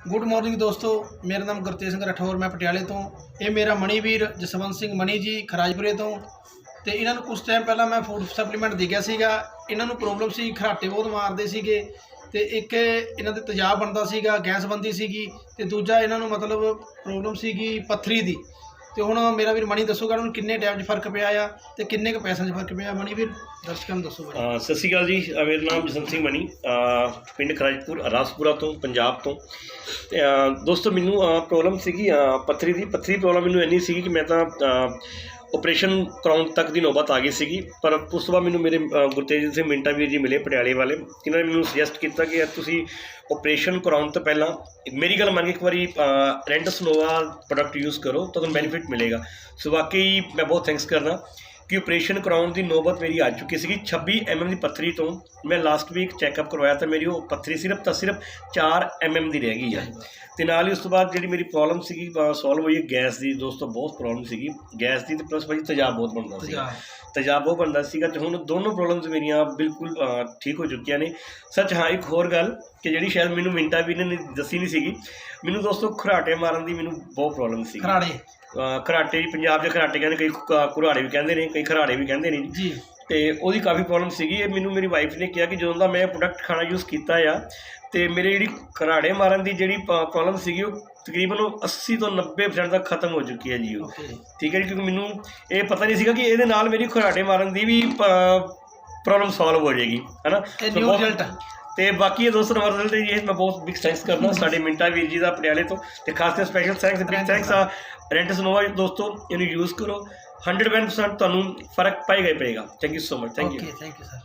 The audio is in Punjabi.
गुड मॉर्निंग दोस्तों, मेरा नाम गुरतेज सिंह राठौर, मैं पटियाले तो। ये मेरा मणीवीर जसवंत सिंह मणि जी खराजपुरे तो। ਤੇ ਇਹਨਾਂ ਨੂੰ ਕੁਝ ਟਾਈਮ ਪਹਿਲਾਂ ਮੈਂ ਫੂਡ ਸਪਲੀਮੈਂਟ ਦੇ ਗਿਆ ਸੀਗਾ। ਇਹਨਾਂ ਨੂੰ ਪ੍ਰੋਬਲਮ ਸੀ, ਖਰਾਟੇ ਬਹੁਤ ਮਾਰਦੇ ਸੀਗੇ ਤੇ ਇੱਕ ਇਹਨਾਂ ਦੇ ਤੇਜ਼ਾਬ ਬਣਦਾ ਸੀਗਾ, ਗੈਸ ਬਣਦੀ ਸੀਗੀ ਤੇ ਦੂਜਾ ਇਹਨਾਂ ਨੂੰ ਮਤਲਬ ਪ੍ਰੋਬਲਮ ਸੀਗੀ ਪੱਥਰੀ ਦੀ। ਤੇ ਹੁਣ ਮੇਰਾ ਵੀਰ ਮਣੀ ਦੱਸੂਗਾ ਉਹਨਾਂ ਨੂੰ ਕਿੰਨੇ ਟਾਈਮ 'ਚ ਫਰਕ ਪਿਆ ਆ ਤੇ ਕਿੰਨੇ ਕੁ ਪੈਸਿਆਂ 'ਚ ਫਰਕ ਪਿਆ। ਮਣੀ ਵੀਰ ਦਰਸ਼ਕਾਂ ਨੂੰ ਦੱਸੋ। ਸਤਿ ਸ਼੍ਰੀ ਅਕਾਲ ਜੀ, ਮੇਰਾ ਨਾਮ ਜਸਵੰਤ ਸਿੰਘ ਮਣੀ, ਪਿੰਡ ਖਰਾਜਪੁਰ ਰਾਸਪੁਰਾ ਤੋਂ, ਪੰਜਾਬ ਤੋਂ। ਦੋਸਤੋ ਮੈਨੂੰ ਪ੍ਰੋਬਲਮ ਸੀਗੀ ਪੱਥਰੀ ਦੀ ਪ੍ਰੋਬਲਮ ਮੈਨੂੰ ਇੰਨੀ ਸੀਗੀ ਕਿ ਮੈਂ ਤਾਂ ਆਪਰੇਸ਼ਨ ਕਰਾਉਣ ਤੱਕ ਦੀ ਨੌਬਤ ਆ ਗਈ ਸੀਗੀ। ਪਰ ਉਸ ਤੋਂ ਬਾਅਦ ਮੈਨੂੰ ਮੇਰੇ ਗੁਰਤੇਜ ਸਿੰਘ ਮਿੰਟਾ ਵੀਰ ਜੀ ਮਿਲੇ ਪਟਿਆਲੇ ਵਾਲੇ, ਜਿਨ੍ਹਾਂ ਨੇ ਮੈਨੂੰ ਸੁਜੈਸਟ ਕੀਤਾ ਕਿ ਯਾਰ ਤੁਸੀਂ ਆਪਰੇਸ਼ਨ ਕਰਾਉਣ ਤੋਂ ਪਹਿਲਾਂ ਮੇਰੀ ਗੱਲ ਮੰਨ ਕੇ ਇੱਕ ਵਾਰੀ ਰੈਂਟਸ ਨੋਵਾ ਪ੍ਰੋਡਕਟ ਯੂਜ਼ ਕਰੋ, ਤੁਹਾਨੂੰ ਬੈਨੀਫਿਟ ਮਿਲੇਗਾ। ਸੋ ਵਾਕਈ ਮੈਂ ਬਹੁਤ ਥੈਂਕਸ ਕਰਦਾ ਕਿ ਆਪਰੇਸ਼ਨ ਕਰਾਉਣ ਦੀ ਨੌਬਤ ਮੇਰੀ ਆ ਚੁੱਕੀ ਸੀਗੀ। 26 mm ਦੀ ਪੱਥਰੀ ਤੋਂ ਮੈਂ ਲਾਸਟ ਵੀਕ ਚੈੱਕਅਪ ਕਰਵਾਇਆ ਤਾਂ ਮੇਰੀ ਉਹ ਪੱਥਰੀ ਸਿਰਫ 4 mm ਦੀ ਰਹਿ ਗਈ ਆ। ਅਤੇ ਨਾਲ ਹੀ ਉਸ ਤੋਂ ਬਾਅਦ ਜਿਹੜੀ ਮੇਰੀ ਪ੍ਰੋਬਲਮ ਸੀਗੀ ਸੋਲਵ ਹੋਈ ਹੈ ਗੈਸ ਦੀ। ਦੋਸਤੋ ਬਹੁਤ ਪ੍ਰੋਬਲਮ ਸੀਗੀ ਗੈਸ ਦੀ, ਅਤੇ ਪਲੱਸ ਭਾਜੀ ਤੇਜ਼ਾਬ ਬਹੁਤ ਬਣਦਾ ਸੀਗਾ ਅਤੇ ਹੁਣ ਦੋਨੋਂ ਪ੍ਰੋਬਲਮਸ ਮੇਰੀਆਂ ਬਿਲਕੁਲ ਠੀਕ ਹੋ ਚੁੱਕੀਆਂ ਨੇ। ਸੱਚ ਹਾਂ, ਇੱਕ ਹੋਰ ਗੱਲ ਕਿ ਜਿਹੜੀ ਸ਼ਾਇਦ ਮੈਨੂੰ ਮਿੰਟਾ ਵੀ ਨੇ ਦੱਸੀ ਨਹੀਂ ਸੀਗੀ, ਮੈਨੂੰ ਦੋਸਤੋ ਖਰਾਟੇ ਮਾਰਨ ਦੀ ਮੈਨੂੰ ਬਹੁਤ ਪ੍ਰੋਬਲਮ ਸੀ। ਖਰਾਟੇ ਪੰਜਾਬ ਦੇ ਖਰਾਟੇ ਕਹਿੰਦੇ, ਕਈ ਕੁਰਾੜੇ ਵੀ ਕਹਿੰਦੇ ਨੇ, ਕਈ ਖਰਾੜੇ ਵੀ ਕਹਿੰਦੇ ਨੇ ਜੀ। ਅਤੇ ਉਹਦੀ ਕਾਫੀ ਪ੍ਰੋਬਲਮ ਸੀਗੀ। ਇਹ ਮੈਨੂੰ ਮੇਰੀ ਵਾਈਫ ਨੇ ਕਿਹਾ ਕਿ ਜਦੋਂ ਦਾ ਮੈਂ ਪ੍ਰੋਡਕਟ ਖਾਣਾ ਯੂਜ਼ ਕੀਤਾ ਆ ਅਤੇ ਮੇਰੇ ਜਿਹੜੀ ਖਰਾੜੇ ਮਾਰਨ ਦੀ ਜਿਹੜੀ ਪ੍ਰੋਬਲਮ ਸੀਗੀ ਉਹ ਤਕਰੀਬਨ 80 ਤੋਂ 90% ਤੱਕ ਖਤਮ ਹੋ ਚੁੱਕੀ ਹੈ ਜੀ ਉਹ। ਠੀਕ ਹੈ ਜੀ, ਕਿਉਂਕਿ ਮੈਨੂੰ ਇਹ ਪਤਾ ਨਹੀਂ ਸੀਗਾ ਕਿ ਇਹਦੇ ਨਾਲ ਮੇਰੀ ਖਰਾਟੇ ਮਾਰਨ ਦੀ ਵੀ ਪ੍ਰੋਬਲਮ ਸੋਲਵ ਹੋ ਜਾਏਗੀ, ਹੈ ਨਾ। ਅਤੇ ਬਾਕੀ ਇਹ ਦੋਸਤੋ ਨੰਬਰ ਰਿਜ਼ਲਟ ਜੀ ਮੈਂ ਬਹੁਤ ਬਿਗ ਥੈਂਕਸ ਕਰਦਾ ਸਾਡੇ ਮਿੰਟਾ ਵੀਰ ਜੀ ਦਾ ਪਟਿਆਲੇ ਤੋਂ। ਅਤੇ ਖਾਸ ਕਰਕੇ ਸਪੈਸ਼ਲ ਥੈਂਕਸ ਬਿਗ ਥੈਂਕਸ ਆ ਰੈਂਟਸ ਨੋਵਾ। ਦੋਸਤੋ ਇਹਨੂੰ ਯੂਜ਼ ਕਰੋ, 100% ਤੁਹਾਨੂੰ ਫਰਕ ਪਏਗਾ ਹੀ ਪਏਗਾ। Thank you so much. Thank you sir.